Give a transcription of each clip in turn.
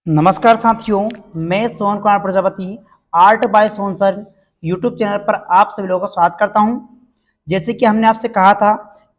नमस्कार साथियों, मैं Sohan Kumar Prajapati art bye Sohan sir YouTube channel पर आप सभी लोगों का स्वागत करता हूं। जैसे कि हमने आपसे कहा था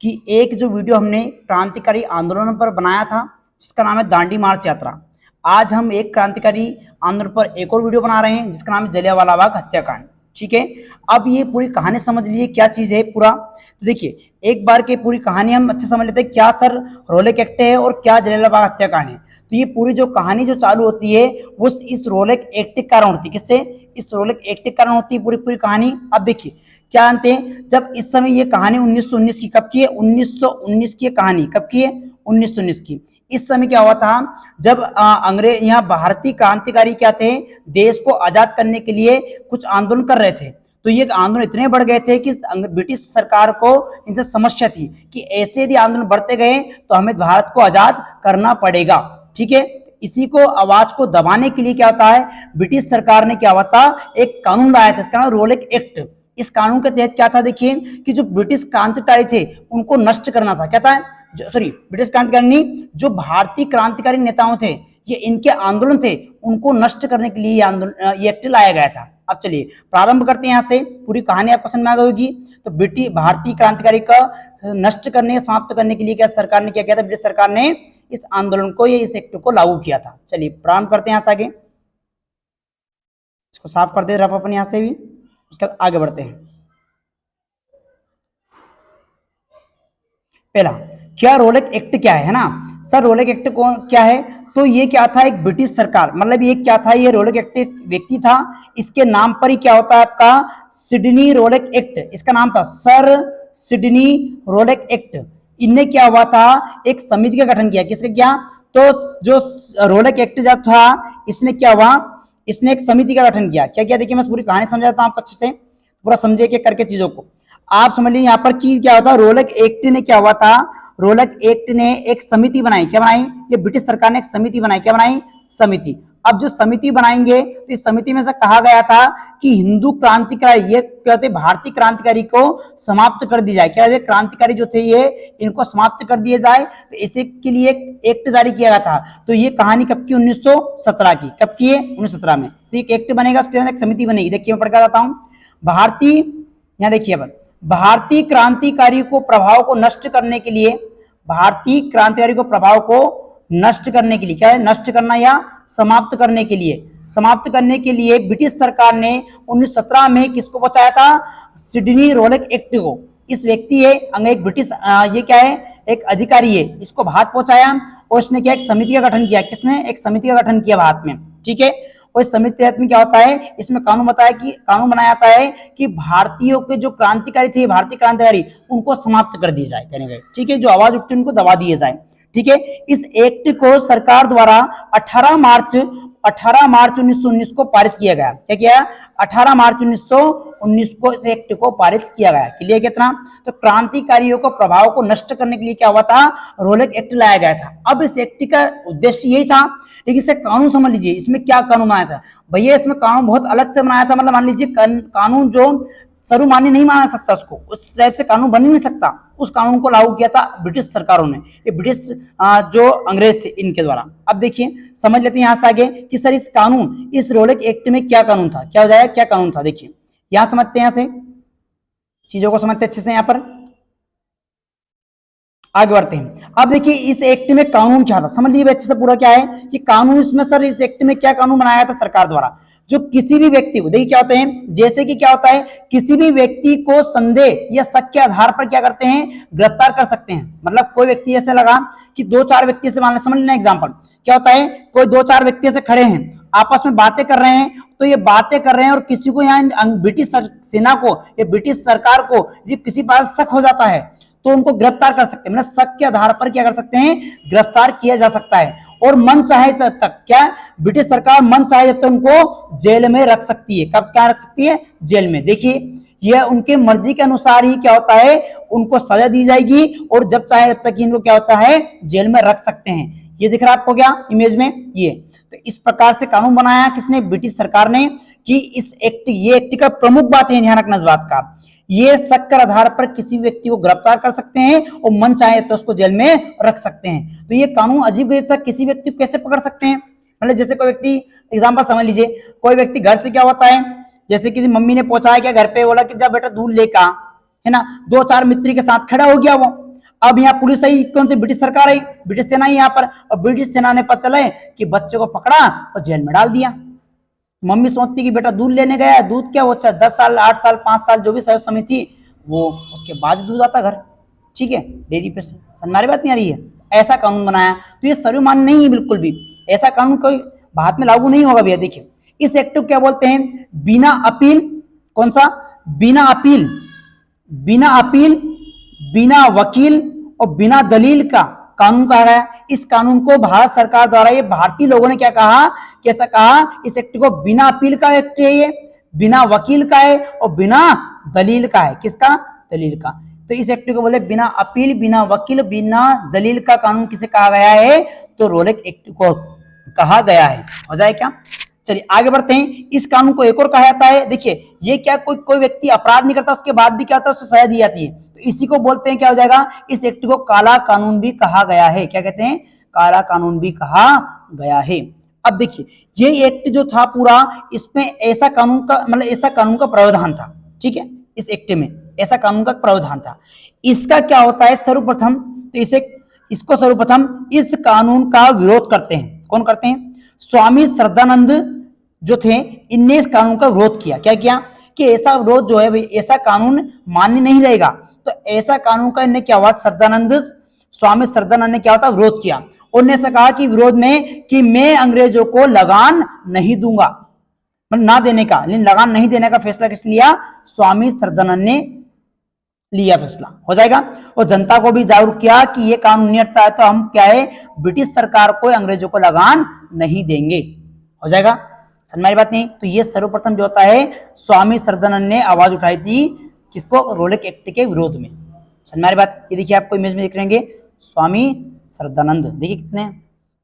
कि एक जो वीडियो हमने क्रांतिकारी आंदोलन पर बनाया था जिसका नाम है दांडी मार्च यात्रा। आज हम एक क्रांतिकारी आंदोलन पर एक और वीडियो बना रहे हैं जिसका नाम है जलियांवाला बाग हत्याकांड। ठीक है, अब ये पूरी कहानी समझ लीजिए क्या चीज है पूरा। तो देखिए, एक बार की पूरी कहानी हम अच्छे समझ लेते हैं, क्या सर रोलेक एक्ट है और क्या जलियांवाला बाग हत्याकांड है। तो ये पूरी जो कहानी जो चालू होती है वो इस रोलेक एक्ट के कारण होती है। किससे? इस रोलेक एक्ट के कारण होती है पूरी पूरी कहानी। अब देखिए क्या जानते हैं, जब इस समय ये कहानी 1919 की कब की है? 1919 की कहानी कब की है? 1919 की। इस समय क्या हुआ था, जब अंग्रेज यहाँ भारतीय क्रांतिकारी क्या थे, देश को आजाद करने के लिए कुछ आंदोलन कर रहे थे। तो ये आंदोलन इतने बढ़ गए थे कि ब्रिटिश सरकार को इनसे समस्या थी कि ऐसे यदि आंदोलन बढ़ते गए तो हमें भारत को आजाद करना पड़ेगा। ठीक है, इसी को आवाज को दबाने के लिए क्या होता है, ब्रिटिश सरकार ने क्या हुआ था, एक कानून लाया था, इसका नाम रोलेक एक्ट। इस कानून के तहत क्या था, देखिए कि जो ब्रिटिश क्रांतिकारी थे उनको नष्ट करना था। क्या था? ब्रिटिश क्रांतिकारी नहीं, जो भारतीय क्रांतिकारी नेताओं थे, ये इनके आंदोलन थे, उनको नष्ट करने के लिए ये आंदोलन, ये एक्ट लाया गया था। अब चलिए प्रारंभ करते हैं, यहां से पूरी कहानी आपको समझ में आ गई होगी। तो ब्रिटिश भारतीय क्रांतिकारी का नष्ट करने, समाप्त करने के लिए क्या सरकार ने क्या किया था, ब्रिटिश सरकार ने इस आंदोलन को, या इस एक्ट को लागू किया था। चलिए प्रारंभ करते हैं यहां से आगे, इसको साफ कर दे रफ अपन यहां से भी, उसके बाद आगे बढ़ते हैं। पहला, क्या रोलेक एक्ट क्या है ना सर? रोलेक एक्ट कौन क्या है? तो ये क्या था, एक ब्रिटिश सरकार, मतलब ये क्या था, ये रोलेक एक्ट एक व्यक्ति था, इसके नाम पर ही क्या होता है आपका सिडनी रोलेक एक्ट, इसका नाम था सर सिडनी रोलेक एक्ट। इनने क्या हुआ था, एक समिति का गठन किया। किसका किया? तो जो रोलेक एक्ट जब था, इसने क्या हुआ, इसने एक समिति का गठन किया। क्या किया, देखिए मैं पूरी कहानी समझाता हूं आपको अच्छे से, पूरा समझे के करके चीजों को आप समझ लीजिए। यहाँ पर की क्या होता है, रोलेक एक्ट ने क्या हुआ था, रोलेक एक्ट ने एक समिति बनाई। क्या बनाई? ये ब्रिटिश सरकार ने एक समिति बनाई। क्या बनाई? समिति। अब जो समिति बनाएंगे तो इस समिति में से कहा गया था कि हिंदू क्रांतिकारी, ये कहते भारतीय क्रांतिकारी को समाप्त कर दी जाए। क्या कहते, क्रांतिकारी जो थे ये, इनको समाप्त कर दिए जाए। तो इसी के लिए एक एक्ट जारी किया गया था। तो ये कहानी कब की? 1917 की। कब की है? 1917 में। तो एक एक्ट बनेगा, उसके बाद एक समिति बनेगी। देखिए मैं पढ़ कर आता हूं। भारतीय, यहां देखिए अब, भारतीय क्रांतिकारी को प्रभाव को नष्ट करने के लिए, भारतीय क्रांतिकारी को प्रभाव को नष्ट करने के लिए, क्या है, नष्ट करना या समाप्त करने के लिए, समाप्त करने के लिए ब्रिटिश सरकार ने 1917 में किसको पहुंचाया था, सिडनी रोलेक एक्ट को। इस व्यक्ति है एक ब्रिटिश, ये क्या है, एक अधिकारी है, इसको भारत पहुंचाया और उसने क्या, एक समिति का गठन किया। किसने? एक समिति का गठन किया भारत में। ठीक है, और इस समिति तहत में क्या होता है, इसमें कानून बताया कि कानून बनाया जाता है कि भारतीयों के जो क्रांतिकारी थे, भारतीय क्रांतिकारी, उनको समाप्त कर दिए जाए, कहने गए। ठीक है, जो आवाज उठती है उनको दबा दिए जाए। ठीक है, इस एक्ट को सरकार द्वारा 18 मार्च 1919 को पारित किया गया। क्या किया? 18 मार्च 1919 को इस एक्ट को पारित किया गया। क्लियर? कितना? तो क्रांतिकारियों को प्रभाव को नष्ट करने के लिए क्या हुआ था, रोलेक एक्ट लाया गया था। अब इस एक्ट का उद्देश्य यही था, लेकिन इससे कानून समझ लीजिए, इसमें क्या कानून बनाया था भैया, इसमें कानून बहुत अलग से बनाया था। मतलब मान लीजिए कानून जो सर्वमान्य नहीं माना सकता, उसको उस टाइप से कानून बन नहीं सकता, उस कानून को लागू किया था ब्रिटिश सरकारों ने, ये ब्रिटिश जो अंग्रेज थे इनके द्वारा। अब देखिए समझ लेते हैं यहां से आगे कि सर इस कानून, इस रोलेक एक्ट में क्या कानून था, क्या हो जाएगा, क्या कानून था। देखिए यहां समझते हैं, यहां से चीजों को समझते अच्छे से, यहां पर आगे बढ़ते हैं। अब देखिए इस एक्ट में कानून क्या था, समझ लीजिए अच्छे से पूरा क्या है कि कानून, इसमें सर इस एक्ट में क्या कानून बनाया था सरकार द्वारा, जो किसी भी व्यक्ति को, देखिए क्या होते हैं, जैसे कि क्या होता है, किसी भी व्यक्ति को संदेह या शक के आधार पर क्या करते हैं, गिरफ्तार कर सकते हैं। मतलब कोई व्यक्ति ऐसे लगा कि दो चार व्यक्ति से, मान समझ लेना एग्जाम्पल, क्या होता है, कोई दो चार व्यक्ति ऐसे खड़े हैं, आपस में बातें कर रहे हैं, तो ये बातें कर रहे हैं और किसी को यहाँ ब्रिटिश सेना को या ब्रिटिश सरकार को ये किसी बात शक हो जाता है तो उनको गिरफ्तार कर सकते हैं। मतलब शक के आधार पर क्या कर सकते हैं, गिरफ्तार किया जा सकता है। और मन चाहे जब तक, क्या ब्रिटिश सरकार मन चाहे जब तक उनको जेल में रख सकती है। कब क्या रख सकती है, जेल में। देखिए यह उनके मर्जी के अनुसार ही क्या होता है, उनको सजा दी जाएगी, और जब चाहे जब तक इनको क्या होता है, जेल में रख सकते हैं। ये दिख रहा है आपको क्या इमेज में, ये तो इस प्रकार से कानून बनाया किसने, ब्रिटिश सरकार ने, कि इस एक्ट, ये एक्ट का प्रमुख बात है, ध्यान रखना इस बात का, ये शक के आधार पर किसी व्यक्ति को गिरफ्तार कर सकते हैं और मन चाहे तो उसको जेल में रख सकते हैं। तो ये कानून अजीब गरीब था, किसी व्यक्ति को कैसे पकड़ सकते हैं, मतलब जैसे कोई व्यक्ति, एग्जाम्पल समझ लीजिए, कोई व्यक्ति घर से क्या होता है, जैसे किसी मम्मी ने पहुंचाया क्या घर पे, बोला कि जा बेटा दूध लेकर आ, है ना, दो चार मित्र के साथ खड़ा हो गया वो। अब यहाँ पुलिस आई, कौन सी, ब्रिटिश सरकार आई, ब्रिटिश सेना आई यहाँ पर, और ब्रिटिश सेना ने पता चले कि बच्चे को पकड़ा और जेल में डाल दिया। मम्मी सोचती कि बेटा दूध लेने गया, दूध क्या, वो 10 साल 8 साल 5 साल जो भी समय थी, वो उसके बाद दूध आता घर, ठीक है, डेयरी पे से। हमारी बात नहीं आ रही है, ऐसा कानून बनाया। तो ये सर्वमान्य नहीं है बिल्कुल भी, ऐसा कानून कोई भारत में लागू नहीं होगा भैया। देखिए इस एक्ट को क्या बोलते हैं, बिना अपील, कौन सा, बिना अपील, बिना अपील, बिना वकील और बिना दलील का कानून कहा गया। इस कानून को भारत सरकार द्वारा, ये भारतीय लोगों ने क्या कहा, कैसा कहा, इस एक्ट को बिना अपील का एक्ट है, ये बिना वकील का है और बिना दलील का है। किसका, दलील का। तो इस एक्ट को बोले बिना अपील, बिना वकील, बिना दलील का कानून किसे कहा गया है, तो रोलेक एक्ट को कहा गया है। हो जाए क्या, चलिए आगे बढ़ते हैं। इस कानून को एक और कहा जाता है, देखिए ये क्या, कोई व्यक्ति अपराध नहीं करता उसके बाद भी क्या होता है, उसको सजा दी जाती है, तो इसी को बोलते हैं, क्या हो जाएगा, इस एक्ट को काला कानून भी कहा गया है। क्या कहते हैं, काला कानून भी कहा गया है। अब देखिए ये एक्ट जो था पूरा, इसमें ऐसा कानून का, मतलब ऐसा कानून का प्रावधान था, ठीक है, इस एक्ट में ऐसा कानून का प्रावधान था। इसका क्या होता है, सर्वप्रथम तो इसको सर्वप्रथम इस कानून का विरोध करते हैं। कौन करते हैं, स्वामी श्रद्धानंद जो थे, इनने इस कानून का विरोध किया। क्या किया कि ऐसा विरोध जो है, ऐसा कानून मान्य नहीं रहेगा। तो ऐसा कानून का इन्हें क्या हुआ, स्वामी श्रद्धानंद ने क्या होता, विरोध किया। उन्होंने ऐसा कहा कि विरोध में कि मैं अंग्रेजों को लगान नहीं दूंगा, मतलब ना देने का, लेकिन लगान नहीं देने का फैसला किस लिया, स्वामी श्रद्धानंद ने लिया फैसला। हो जाएगा। और जनता को भी जागरूक किया कि ये कानून नहीं हटता है तो हम क्या है, ब्रिटिश सरकार को, अंग्रेजों को लगान नहीं देंगे। हो जाएगा, समझ में बात नहीं। तो ये सर्वप्रथम जो होता है, स्वामी श्रद्धानंद ने आवाज उठाई थी, किसको, रोलेक एक्ट के विरोध में। समझ में बात। ये देखिए आपको इमेज में देख रहेंगे, स्वामी श्रद्धानंद, देखिए कितने है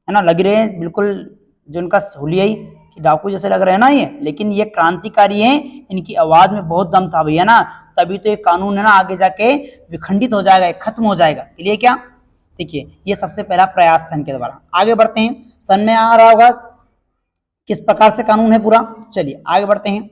ना, लग रहे हैं बिल्कुल, जो उनका हुलिया कि डाकू जैसे लग रहे हैं ना ये, लेकिन ये क्रांतिकारी हैं, इनकी आवाज में बहुत दम था भैया ना, तभी तो ये कानून है ना आगे जाके विखंडित हो जाएगा, खत्म हो जाएगा। क्लियर क्या, देखिए ये सबसे पहला प्रयास था इनके द्वारा। आगे बढ़ते हैं, सन में आ रहा होगा किस प्रकार से कानून है पूरा। चलिए आगे बढ़ते हैं।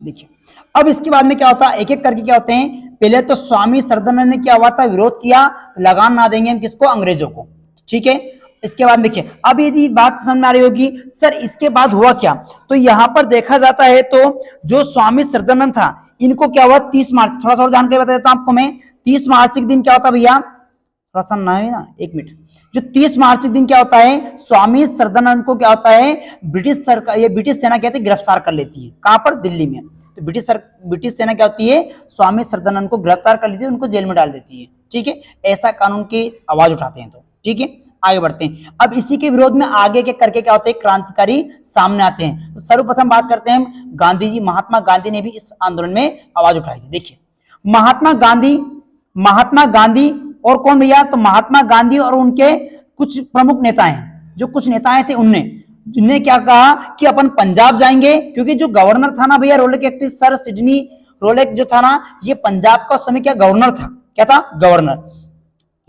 देखिए अब इसके बाद में क्या होता है, एक एक करके क्या होते हैं। पहले तो स्वामी श्रद्धानंद ने क्या हुआ था, विरोध किया, लगान ना देंगे हम किसको, अंग्रेजों को, ठीक है। इसके बाद देखिए, अब यदि बात समझ में आ रही होगी सर इसके बाद हुआ क्या, तो यहां पर देखा जाता है तो जो स्वामी श्रद्धानंद था, इनको क्या हुआ 30 मार्च, थोड़ा सा और जानकारी बता देता हूं आपको मैं। 30 मार्च के दिन क्या होता भैया, थोड़ा सा ना है ना, एक मिनट, जो 30 मार्च के दिन क्या होता है, स्वामी श्रद्धानंद को क्या होता है, ब्रिटिश सरकार, ये ब्रिटिश सेना कहते हैं गिरफ्तार कर लेती है। कहां पर, दिल्ली में। तो ब्रिटिश सेना क्या होती है, स्वामी श्रद्धानंद को गिरफ्तार कर लेती है, उनको जेल में डाल देती है, ठीक है। ऐसा कानून की आवाज उठाते हैं तो, ठीक है। आगे बढ़ते हैं। अब इसी के विरोध में आगे के करके क्या होते हैं, क्रांतिकारी सामने आते हैं। तो सर्वप्रथम बात करते हैं गांधी जी, महात्मा गांधी ने भी इस आंदोलन में आवाज उठाई थी। देखिए महात्मा गांधी और कौन भैया, तो महात्मा गांधी और उनके कुछ प्रमुख नेता हैं, जो कुछ नेताएं थे उनने क्या कहा कि अपन पंजाब जाएंगे, क्योंकि जो गवर्नर था ना भैया रोलेक एक्ट, सर सिडनी रोलेक जो था ना, ये पंजाब का समय क्या गवर्नर था, क्या था, गवर्नर,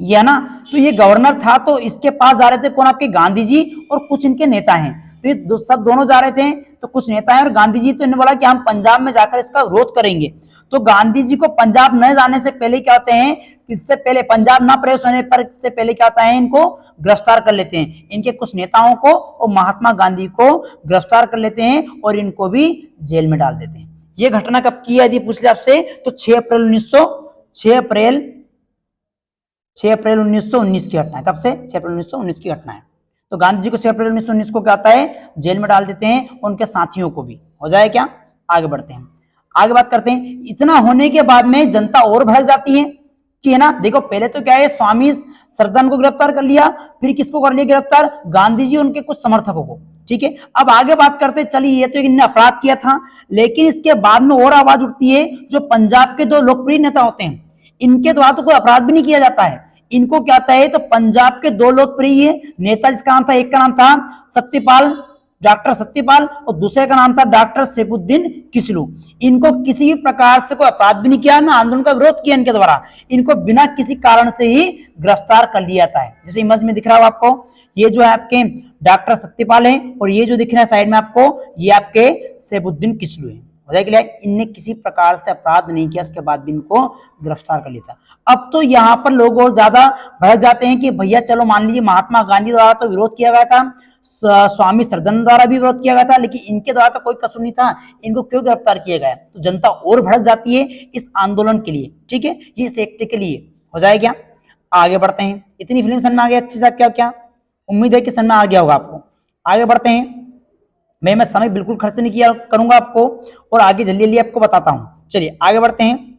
ये ना। तो ये गवर्नर था, तो इसके पास जा रहे थे कौन, आपके गांधी जी और कुछ इनके नेता हैं। तो ये सब दोनों जा रहे थे, तो कुछ नेता हैं और गांधी जी, तो इन्होंने बोला कि हम पंजाब में जाकर इसका विरोध करेंगे। तो गांधी जी को पंजाब न जाने से पहले क्या होते हैं, इससे पहले पंजाब ना प्रवेश होने पर से पहले क्या होता है, इनको गिरफ्तार कर लेते हैं, इनके कुछ नेताओं को और महात्मा गांधी को गिरफ्तार कर लेते हैं और इनको भी जेल में डाल देते हैं। ये घटना कब की है यदि पूछ ले आपसे, तो 6 अप्रैल 1919 की घटना है। कब से, 6 अप्रैल 1919 की घटना है। तो गांधी जी को 6 अप्रैल 1919 को क्या आता है, जेल में डाल देते हैं, उनके साथियों को भी। हो जाए क्या, आगे बढ़ते हैं, आगे बात करते हैं। इतना होने के बाद में जनता और भड़क जाती है कि है ना, देखो पहले तो क्या है, स्वामी श्रद्धानंद को गिरफ्तार कर लिया, फिर किसको कर लिया गिरफ्तार, गांधी जी उनके कुछ समर्थकों को, ठीक है। अब आगे बात करते हैं, चलिए ये तो इन्होंने अपराध किया था, लेकिन इसके बाद में और आवाज उठती है, जो पंजाब के दो लोकप्रिय नेता होते हैं, इनके द्वारा तो कोई अपराध भी नहीं किया जाता है, इनको क्या आता है, तो पंजाब के दो लोकप्रिय नेता, जिसका नाम था, एक का नाम था सत्यपाल डॉक्टर सत्यपाल और दूसरे का नाम था डॉक्टर सैफुद्दीन किसलू। इनको किसी भी प्रकार से कोई अपराध भी नहीं किया ना आंदोलन का विरोध किया इनके द्वारा, इनको बिना किसी कारण से ही गिरफ्तार कर लिया जाता है। जैसे इमेज में दिख रहा हो आपको, ये जो है आपके डॉक्टर सत्यपाल है और ये जो दिख रहा है साइड में आपको, ये आपके सैफुद्दीन किसलू है। हो जाए कि इनने किसी प्रकार से अपराध नहीं किया, उसके बाद भी इनको गिरफ्तार कर लिया था। अब तो यहाँ पर लोग और ज्यादा भड़क जाते हैं कि भैया चलो मान लीजिए महात्मा गांधी द्वारा तो विरोध किया गया था, स्वामी श्रद्धानंद द्वारा भी विरोध किया गया था, लेकिन इनके द्वारा तो कोई कसूर नहीं था, इनको क्यों गिरफ्तार किया गया? तो जनता और भड़क जाती है इस आंदोलन के लिए, ठीक है, ये इस एक्ट के लिए। हो जाए क्या, आगे बढ़ते हैं। इतनी फिल्म समझ में आ गई अच्छे से? क्या क्या उम्मीद है कि समझ में आ गया होगा आपको। आगे बढ़ते हैं। मैं समय बिल्कुल खर्च नहीं किया करूंगा आपको और आगे जल्दी जल्दी आपको बताता हूं। चलिए आगे बढ़ते हैं।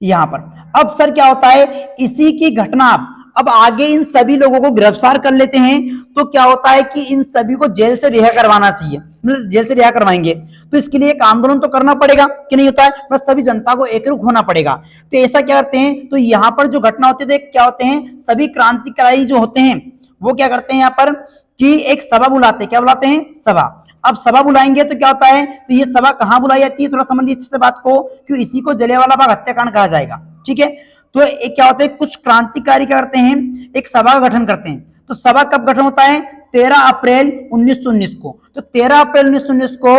यहां पर अब सर क्या होता है, इसी की घटना अब आगे इन सभी लोगों को गिरफ्तार कर लेते हैं तो क्या होता है कि इन सभी को जेल से रिहा करवाना चाहिए, मतलब जेल से रिहा करवाएंगे तो इसके लिए एक आंदोलन तो करना पड़ेगा कि नहीं होता है, बस सभी जनता को एकजुट होना पड़ेगा। तो ऐसा क्या करते हैं, तो यहाँ पर जो घटना होती है तो क्या होते हैं, सभी क्रांतिकारी जो होते हैं वो क्या करते हैं यहाँ पर कि एक सभा बुलाते हैं। क्या बुलाते हैं? सभा। अब सभा बुलाएंगे तो क्या होता है, तो ये सभा कहां बुलाई जाती है, थोड़ा समझ लीजिए अच्छे से बात को, क्यों इसी को जलियांवाला बाग हत्याकांड कहा जाएगा, ठीक है। तो एक क्या होता है, कुछ क्रांतिकारी क्या करते हैं, एक सभा का गठन करते हैं। तो सभा कब गठन होता है? 13 अप्रैल 1919 को। तो 13 अप्रैल 1919 को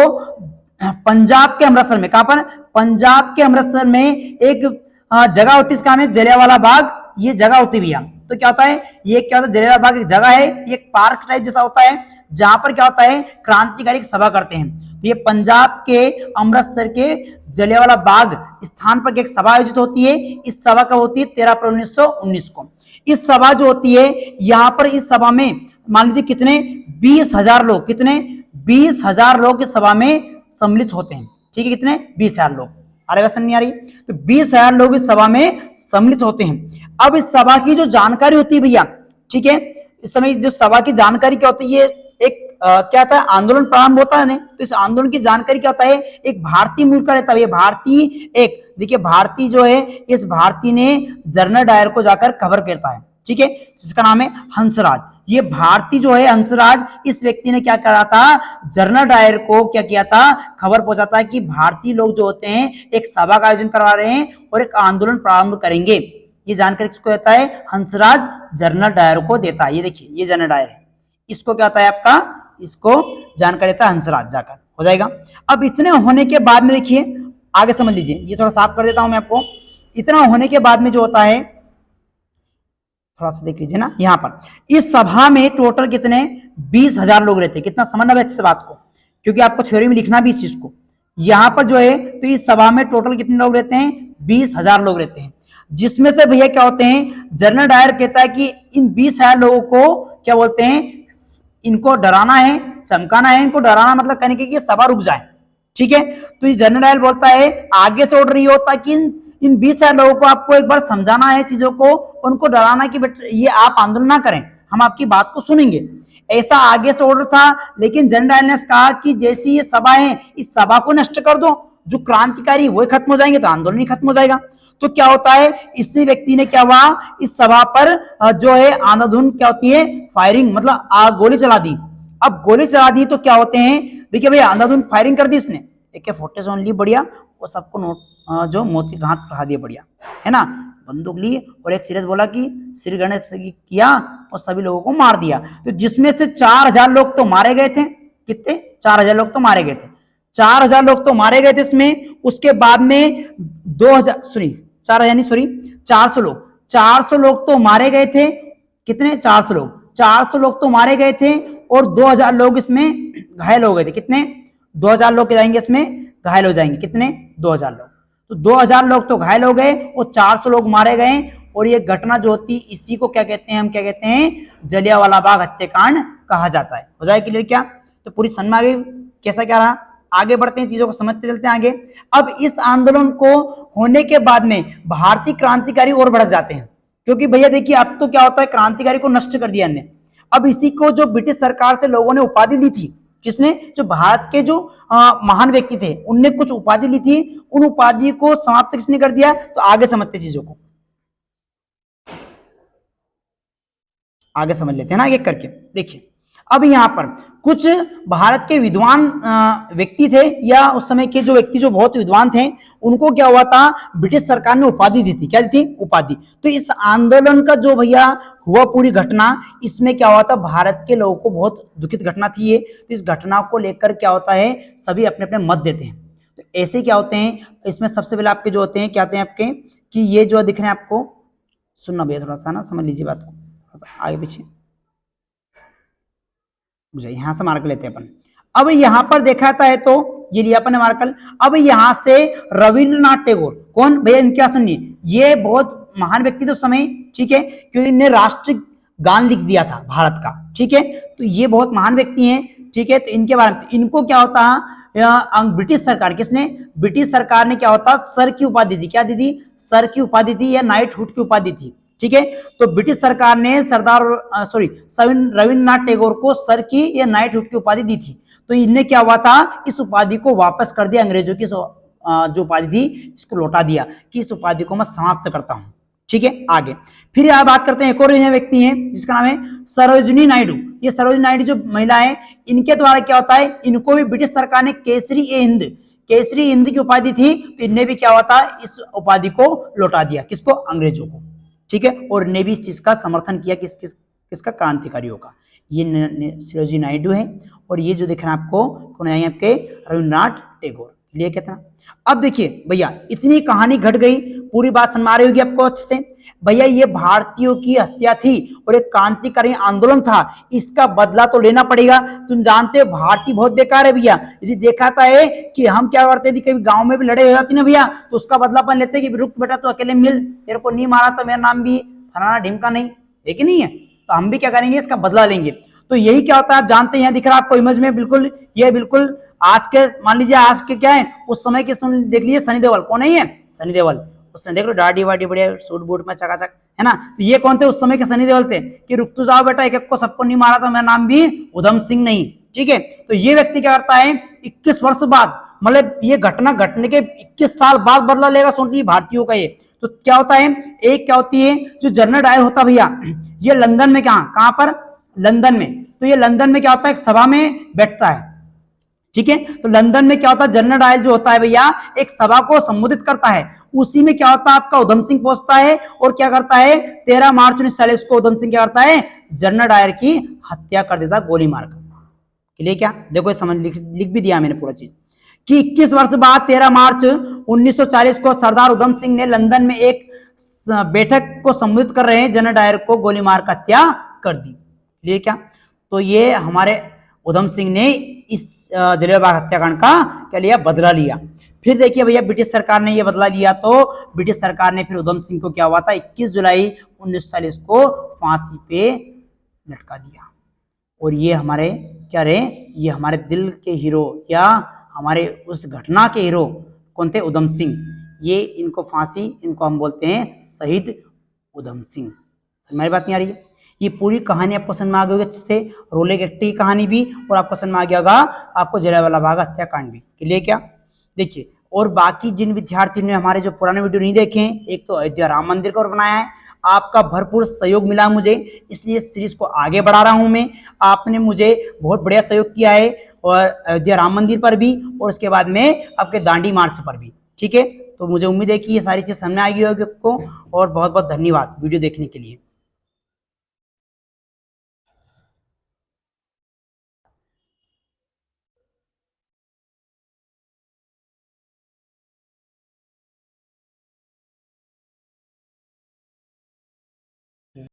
पंजाब के अमृतसर में, कहां पर? पंजाब के अमृतसर में एक जगह होती है, इसका नाम है जलियांवाला बाग। ये जगह होती भैया, तो क्या होता है, ये क्या होता है, जलियांवाला बाग एक जगह है, एक पार्क टाइप जैसा होता है जहां पर क्या होता है क्रांतिकारी सभा करते हैं। तो ये पंजाब के अमृतसर के जलियांवाला बाग स्थान पर एक सभा आयोजित होती है। इस सभा कब होती है? 13 अप्रैल 1919 को। इस सभा जो होती है यहां पर, इस सभा में मान लीजिए कितने 20,000 लोग, कितने 20,000 लोग इस सभा में सम्मिलित होते हैं, ठीक है, कितने 20,000 लोग। आरेगा नहीं आ रही? तो 20,000 लोग इस सभा में सम्मिलित होते हैं। अब इस सभा की जो जानकारी होती है भैया, ठीक है, इस समय जो सभा की जानकारी क्या होती है, एक क्या था, आंदोलन प्रारंभ होता है ना, तो इस आंदोलन की जानकारी क्या होता है, एक भारतीय मूल का रहता है। भारतीय एक देखिए, भारतीय जो है, इस भारतीय ने जनरल डायर को जाकर खबर करता है, ठीक है, जिसका नाम है हंसराज। ये भारतीय जो है हंसराज, इस व्यक्ति ने क्या करा था, जनरल डायर को क्या किया था, खबर पहुंचाता है कि भारतीय लोग जो होते हैं एक सभा का आयोजन करवा रहे हैं और एक आंदोलन प्रारंभ करेंगे। ये जानकारी किसको देता है? हंसराज जनरल डायर को देता है। ये देखिए, ये जनरल डायर है, इसको क्या होता है आपका, इसको जानकारी देता है हंसराज जाकर। हो जाएगा। अब इतने होने के बाद में देखिए, आगे समझ लीजिए, ये थोड़ा साफ कर देता हूं मैं आपको। इतना होने के बाद में जो होता है, थोड़ा सा देख लीजिए ना, यहां पर इस सभा में टोटल कितने 20,000 लोग रहते हैं। कितना समझना है अच्छे से बात को, क्योंकि आपको थ्योरी में लिखना भी इस चीज को। यहां पर जो है, तो इस सभा में टोटल कितने लोग रहते हैं? 20,000 लोग रहते हैं, जिसमें से भैया क्या होते हैं, जनरल डायर कहता है कि इन 20,000 लोगों को क्या बोलते हैं, इनको डराना है, चमकाना है, इनको डराना मतलब कहने के ये सभा रुक जाए, ठीक है। तो ये जनरल डायर बोलता है, आगे से ऑर्डर ये होता है कि इन 20,000 लोगों को आपको एक बार समझाना है चीजों को, उनको डराना कि ये आप आंदोलन ना करें, हम आपकी बात को सुनेंगे, ऐसा आगे से ऑर्डर था। लेकिन जनरल डायर ने कहा कि जैसी ये सभा है, इस सभा को नष्ट कर दो, जो क्रांतिकारी वो खत्म हो जाएंगे तो आंदोलन ही खत्म हो जाएगा। तो क्या होता है, इसी व्यक्ति ने क्या हुआ, इस सभा पर जो है आंधाधुंध क्या होती है, फायरिंग, मतलब गोली चला दी। अब गोली चला दी तो क्या होते हैं, देखिए भैया, अंधाधुंध फायरिंग कर दी इसने, AK-47 ली बढ़िया, और सबको नोट जो मौत के घाट चढ़ा दिया बढ़िया, है ना, बंदूक ली और एक सीरियस बोला कि श्री गणेश किया और सभी लोगों को मार दिया। तो जिसमें से 4,000 लोग तो मारे गए थे। कितने? 4,000 लोग तो मारे गए थे। 4,000 लोग तो मारे गए थे इसमें। उसके बाद में 2,000 सॉरी 4,000 नहीं सॉरी 400 लोग तो मारे गए थे। कितने? 400 लोग तो मारे गए थे और 2,000 लोग इसमें घायल हो गए थे। कितने? 2,000 लोग जाएंगे इसमें घायल हो जाएंगे। कितने? 2,000 लोग। तो 2,000 लोग तो घायल हो गए और 400 लोग मारे गए। और ये घटना जो होती इसी को क्या कहते हैं, हम क्या कहते हैं, जलियांवाला बाग हत्याकांड कहा जाता है। हो जाए क्लियर क्या? तो पूरी समझ में आ गई कैसा क्या रहा। आगे बढ़ते हैं, चीजों को समझते चलते हैं आगे। अब इस आंदोलन को होने के बाद में भारतीय क्रांतिकारी और भड़क जाते हैं, क्योंकि भैया देखिए अब तो क्या होता है, क्रांतिकारी को नष्ट कर दिया ने। अब इसी को जो ब्रिटिश सरकार से लोगों ने उपाधि दी थी, किसने? जो भारत के जो महान व्यक्ति थे उनने कुछ उपाधि ली थी, उन उपाधि को समाप्त किसने कर दिया? तो आगे समझते चीजों को, आगे समझ लेते हैं ना एक करके। देखिए अब यहाँ पर कुछ भारत के विद्वान व्यक्ति थे, या उस समय के जो व्यक्ति जो बहुत विद्वान थे, उनको क्या हुआ था, ब्रिटिश सरकार ने उपाधि दी थी। क्या दी थी? उपाधि। तो इस आंदोलन का जो भैया हुआ पूरी घटना, इसमें क्या हुआ था, भारत के लोगों को बहुत दुखित घटना थी ये। तो इस घटना को लेकर क्या होता है, सभी अपने अपने मत देते हैं। तो ऐसे क्या होते हैं, इसमें सबसे पहले आपके जो होते हैं, क्या होते हैं आपके, कि ये जो दिख रहे हैं आपको, सुनना भैया थोड़ा सा ना, समझ लीजिए बात को, थोड़ा सा आगे पीछे मुझे यहां से मार्क लेते हैं अपन। अब यहां पर देखा जाता है तो ये लिया अपन ने मार्कर। अब यहां से रविंद्रनाथ टैगोर, कौन भैया, इनके क्या सुनिए, ये बहुत महान व्यक्ति थे उस समय, ठीक है, क्योंकि इन्हें राष्ट्रीय गान लिख दिया था भारत का, ठीक है। तो ये बहुत महान व्यक्ति हैं, ठीक है। तो इनके बारे में, इनको क्या होता है, ब्रिटिश सरकार, किसने, ब्रिटिश सरकार ने क्या होता, सर की उपाधि दी। क्या दी थी? सर की उपाधि थी, या नाइटहुड की उपाधि थी, ठीक है। तो ब्रिटिश सरकार ने रविंद्रनाथ टैगोर को सर की या नाइटहुड की उपाधि दी थी। तो इनने क्या हुआ था, इस उपाधि को वापस कर दिया, अंग्रेजों की जो उपाधि थी इसको लौटा दिया, कि इस उपाधि को मैं समाप्त करता हूं, ठीक है। आगे फिर यहां बात करते हैं, एक और व्यक्ति हैं जिसका नाम है सरोजिनी नायडू। ये सरोजिनी नायडू जो महिला है, इनके द्वारा क्या होता है, इनको भी ब्रिटिश सरकार ने केसरी हिंद की उपाधि थी। तो इनने भी क्या हुआ था, इस उपाधि को लौटा दिया, किसको, अंग्रेजों को, ठीक है। और ने भी इस चीज का समर्थन किया, किसका, क्रांतिकारियों का। ये सरोजिनी नायडू है, और ये जो दिख रहा है आपको, कौन है, आपके रविन्द्रनाथ टैगोर। लिए कितना। अब देखिए भैया, इतनी कहानी घट गई, पूरी बात समझ आ रही होगी आपको अच्छे से। भैया ये भारतीयों की हत्या थी और एक क्रांतिकारी आंदोलन था, इसका बदला तो लेना पड़ेगा। तुम जानते हो भारतीय बहुत बेकार है भैया। यदि देखा था है कि हम क्या करते थे, कभी गांव में भी लड़ाई हो जाती ना भैया, तो उसका बदला अपन लेते कि रुक बेटा तो अकेले मिल, तेरे को नहीं मारा तो मेरा नाम भी फलाना ढिमका नहीं है, कि नहीं है, तो हम भी क्या करेंगे, इसका बदला लेंगे। तो यही क्या होता है, आप जानते हैं, यहाँ दिख रहा है आपको इमेज में, बिल्कुल ये बिल्कुल आज के, मान लीजिए आज के क्या है, उस समय के देख लीजिए, सनी देओल, कौन है ये, सनी देओल। उसने देख लो दाढ़ी वाड़ी बढ़िया, सूट बूट में चकाचक, है ना। तो ये कौन थे, उस समय के सनी देओल थे, कि रुक तो जाओ बेटा, एक एक को सबको नहीं मारा तो मेरा नाम भी उधम सिंह नहीं, ठीक है। तो ये व्यक्ति क्या करता है, 21 वर्ष बाद, मतलब ये घटना घटने के 21 साल बाद बदला लेगा, सोच लीजिए भारतीयों का ये। तो क्या होता है, एक क्या होती है, जो जनरल डायर होता भैया, ये लंदन में, कहां पर, लंदन में। तो ये लंदन में क्या होता है, एक सभा में बैठता है, ठीक है। तो लंदन में क्या होता है, जनरल डायर जो होता है भैया, एक सभा को संबोधित करता है। उसी में क्या होता है, आपका उधम सिंह पहुंचता है, और क्या करता है, 13 मार्च 1940 को उधम सिंह क्या करता है, जनरल डायर की हत्या कर देता, गोली मारकर। लिए क्या, देखो समझ, लिख भी दिया मैंने पूरा चीज, कि 21 वर्ष बाद 13 मार्च 1940 को सरदार उधम सिंह ने लंदन में एक बैठक को संबोधित कर रहे हैं जनरल डायर को गोली मारकर हत्या कर दी। लिए क्या, तो ये हमारे उधम सिंह ने इस जलियांवाला बाग हत्याकांड का क्या लिया, बदला लिया। फिर देखिए भैया, ब्रिटिश सरकार ने ये बदला लिया, तो ब्रिटिश सरकार ने फिर उधम सिंह को क्या हुआ था, 21 जुलाई 1940 को फांसी पे लटका दिया। और ये हमारे क्या रहे, ये हमारे दिल के हीरो, या हमारे उस घटना के हीरो कौन थे, उधम सिंह। ये इनको फांसी, इनको हम बोलते हैं शहीद उधम सिंह। हमारी बात नहीं आ रही है, ये पूरी कहानी आपको समझ में आ गई होगी अच्छे से, रोलेक्स एक्ट की कहानी भी, और आपको समझ में आ गया होगा आपको जलियांवाला बाग हत्याकांड भी। लिए क्या, देखिए, और बाकी जिन विद्यार्थियों ने हमारे जो पुराने वीडियो नहीं देखे हैं, एक तो अयोध्या राम मंदिर को बनाया है, आपका भरपूर सहयोग मिला मुझे, इसलिए सीरीज को आगे बढ़ा रहा हूं मैं। आपने मुझे बहुत बढ़िया सहयोग किया है, और अयोध्या राम मंदिर पर भी, और उसके बाद में आपके दांडी मार्च पर भी, ठीक है। तो मुझे उम्मीद है कि ये सारी चीज समझ में आ गई होगी आपको, और बहुत बहुत धन्यवाद वीडियो देखने के लिए।